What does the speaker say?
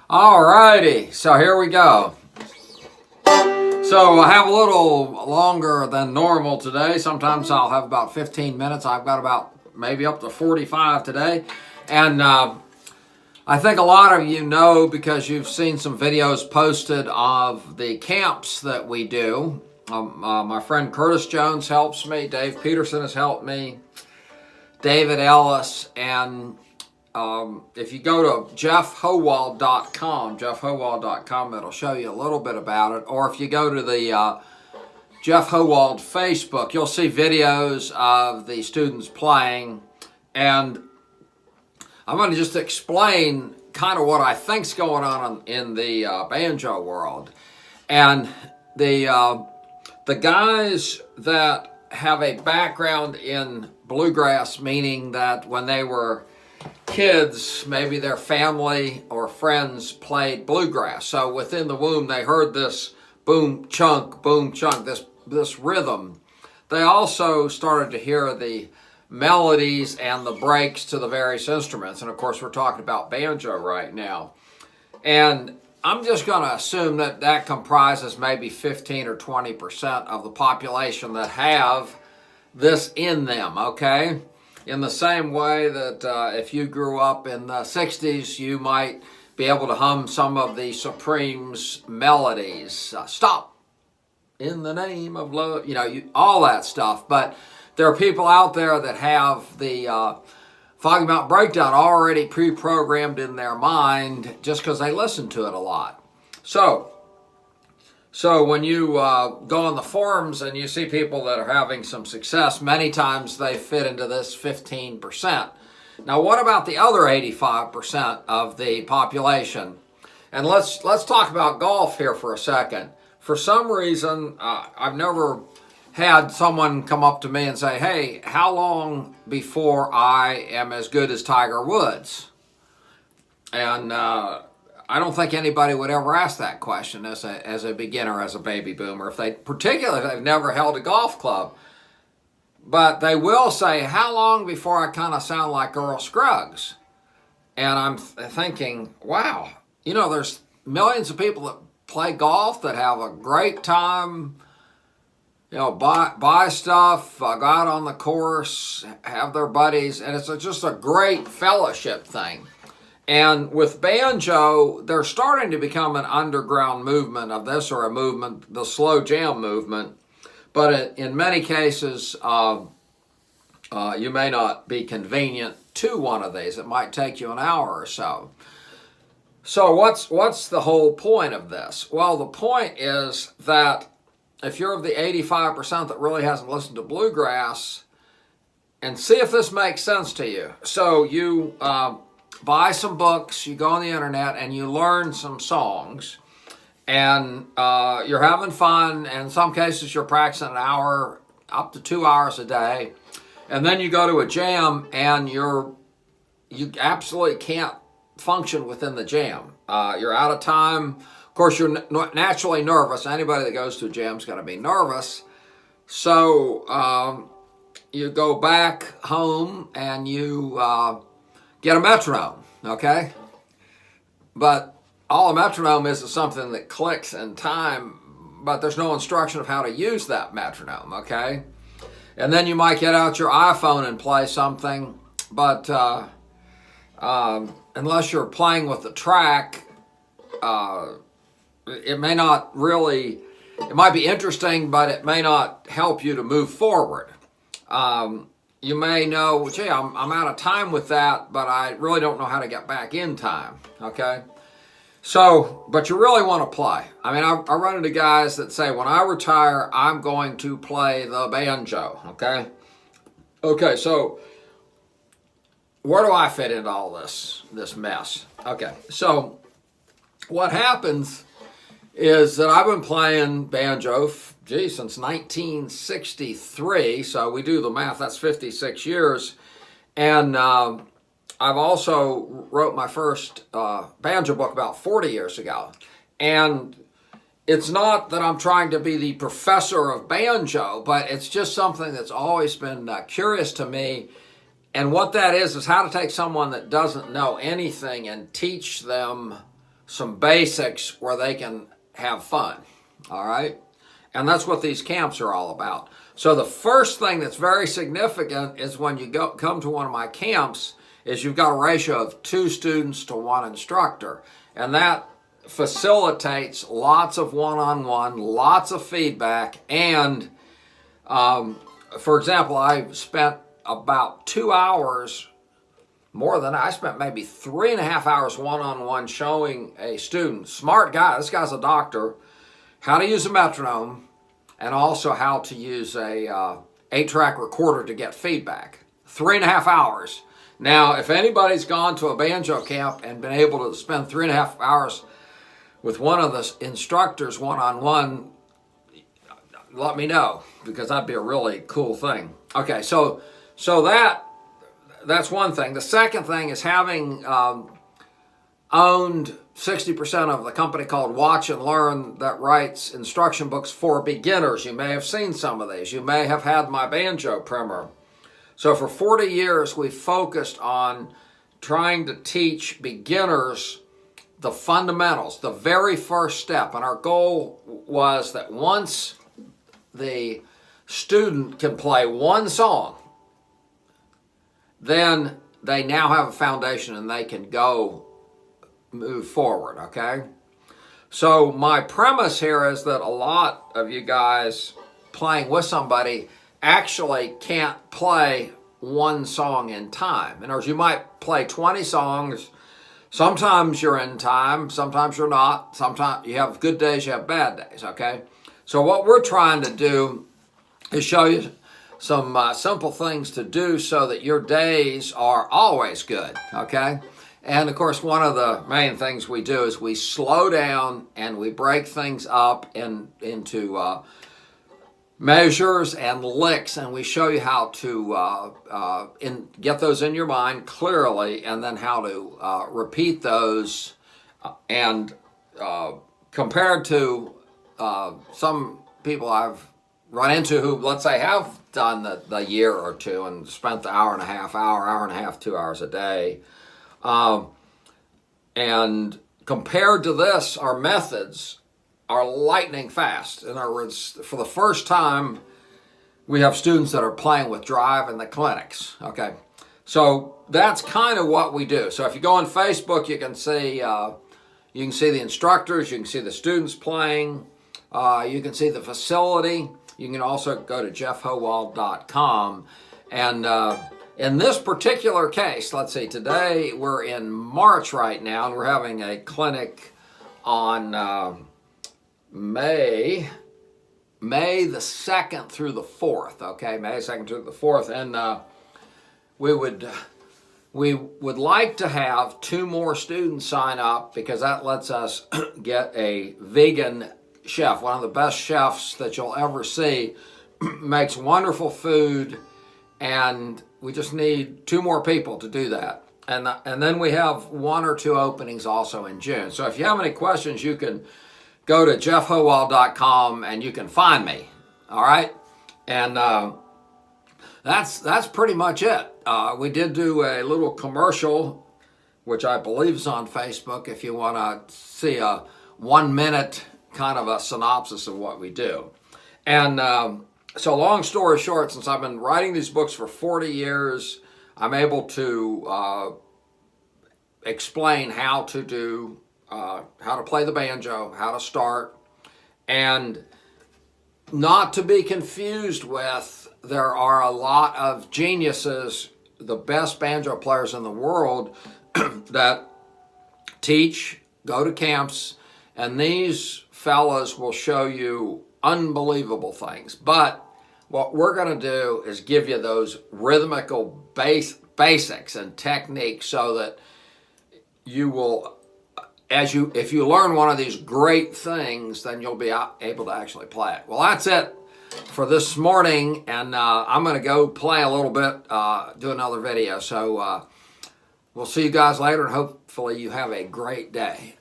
Alrighty, so here we go. So I have a little longer than normal today. Sometimes I'll have about 15 minutes. I've got about maybe up to 45 today. And I think a lot of you know because you've seen some videos posted of the camps that we do. My friend Curtis Jones helps me. Dave Peterson has helped me. David Ellis. And if you go to Hohwald.com, it'll show you a little bit about it. Or if you go to the Geoff Hohwald Facebook, you'll see videos of the students playing. And I'm going to just explain kind of what I think's going on in the banjo world. And the guys that have a background in bluegrass, meaning that when they were kids, maybe their family or friends played bluegrass. So within the womb, they heard this boom chunk, this rhythm. They also started to hear the melodies and the breaks to the various instruments. And of course, we're talking about banjo right now. And I'm just going to assume that that comprises maybe 15 or 20% of the population that have this in them, okay? In the same way that if you grew up in the 60s, you might be able to hum some of the Supremes' melodies. Stop in the name of love, all that stuff. But there are people out there that have the Foggy Mountain Breakdown already pre-programmed in their mind just because they listen to it a lot. So when you go on the forums and you see people that are having some success, many times they fit into this 15%. Now, what about the other 85% of the population? And let's talk about golf here for a second. For some reason, I've never had someone come up to me and say, hey, how long before I am as good as Tiger Woods? And I don't think anybody would ever ask that question as a beginner, as a baby boomer, particularly if they've never held a golf club. But they will say, how long before I kind of sound like Earl Scruggs? And I'm thinking, wow, there's millions of people that play golf that have a great time, buy stuff, go out on the course, have their buddies, and it's just a great fellowship thing. And with banjo, they're starting to become an underground movement of this, or a movement, the slow jam movement. But in many cases, you may not be convenient to one of these. It might take you an hour or so. So what's the whole point of this? Well, the point is that if you're of the 85% that really hasn't listened to bluegrass, and see if this makes sense to you. So you buy some books, you go on the internet, and you learn some songs, and you're having fun. And in some cases, you're practicing an hour, up to 2 hours a day, and then you go to a jam, and you absolutely can't function within the jam. You're out of time. Of course, you're naturally nervous. Anybody that goes to a jam is going to be nervous. So you go back home and you get a metronome, okay? But all a metronome is something that clicks in time, but there's no instruction of how to use that metronome, okay? And then you might get out your iPhone and play something, but unless you're playing with the track, it may not really, it might be interesting, but it may not help you to move forward. You may know, gee, I'm out of time with that, but I really don't know how to get back in time, okay? So, but you really want to play. I mean, I run into guys that say, when I retire, I'm going to play the banjo, okay? Okay, so where do I fit into all this mess? Okay, so what happens is that I've been playing banjo, since 1963, so we do the math, that's 56 years, and I've also wrote my first banjo book about 40 years ago, and it's not that I'm trying to be the professor of banjo, but it's just something that's always been curious to me. And what that is how to take someone that doesn't know anything and teach them some basics where they can have fun, all right? And that's what these camps are all about. So the first thing that's very significant is when you come to one of my camps is you've got a ratio of 2 students to 1 instructor. And that facilitates lots of one-on-one, lots of feedback. And for example, I spent about 2 hours, more than I spent maybe 3.5 hours one-on-one showing a student, smart guy, this guy's a doctor, how to use a metronome, and also how to use a 8-track recorder to get feedback. 3.5 hours. Now, if anybody's gone to a banjo camp and been able to spend 3.5 hours with one of the instructors one-on-one, let me know, because that'd be a really cool thing. Okay, so that's one thing. The second thing is having owned 60% of the company called Watch and Learn that writes instruction books for beginners. You may have seen some of these. You may have had my banjo primer. So for 40 years, we've focused on trying to teach beginners the fundamentals, the very first step. And our goal was that once the student can play one song, then they now have a foundation and they can go move forward, okay? So my premise here is that a lot of you guys playing with somebody actually can't play one song in time. In other words, you might play 20 songs. Sometimes you're in time, sometimes you're not. Sometimes you have good days, you have bad days, okay? So what we're trying to do is show you some simple things to do so that your days are always good, okay? And of course, one of the main things we do is we slow down and we break things up into measures and licks, and we show you how to get those in your mind clearly, and then how to repeat those. And compared to some people I've run into who, let's say, have done the year or two and spent the hour and a half, 2 hours a day, and compared to this, our methods are lightning fast. In other words, for the first time, we have students that are playing with drive in the clinics, okay? So that's kind of what we do. So if you go on Facebook, you can see the instructors, you can see the students playing, you can see the facility. You can also go to geoffhohwald.com. And in this particular case, let's see, today we're in March right now, and we're having a clinic on May the 2nd through the 4th, okay? May 2nd through the 4th. And we would like to have 2 more students sign up, because that lets us get a vegan chef, one of the best chefs that you'll ever see, makes wonderful food, and we just need 2 more people to do that. And then we have 1 or 2 openings also in June. So if you have any questions, you can go to geoffhohwald.com and you can find me, all right? And that's pretty much it. We did do a little commercial, which I believe is on Facebook, if you want to see a 1-minute kind of a synopsis of what we do. And so long story short, since I've been writing these books for 40 years, I'm able to explain how to do, how to play the banjo, how to start, and not to be confused with, there are a lot of geniuses, the best banjo players in the world that teach, go to camps, and these fellas will show you unbelievable things. But what we're going to do is give you those rhythmical basics and techniques so that you will, if you learn one of these great things, then you'll be able to actually play it. Well, that's it for this morning, and I'm going to go play a little bit, do another video. So we'll see you guys later, and hopefully you have a great day.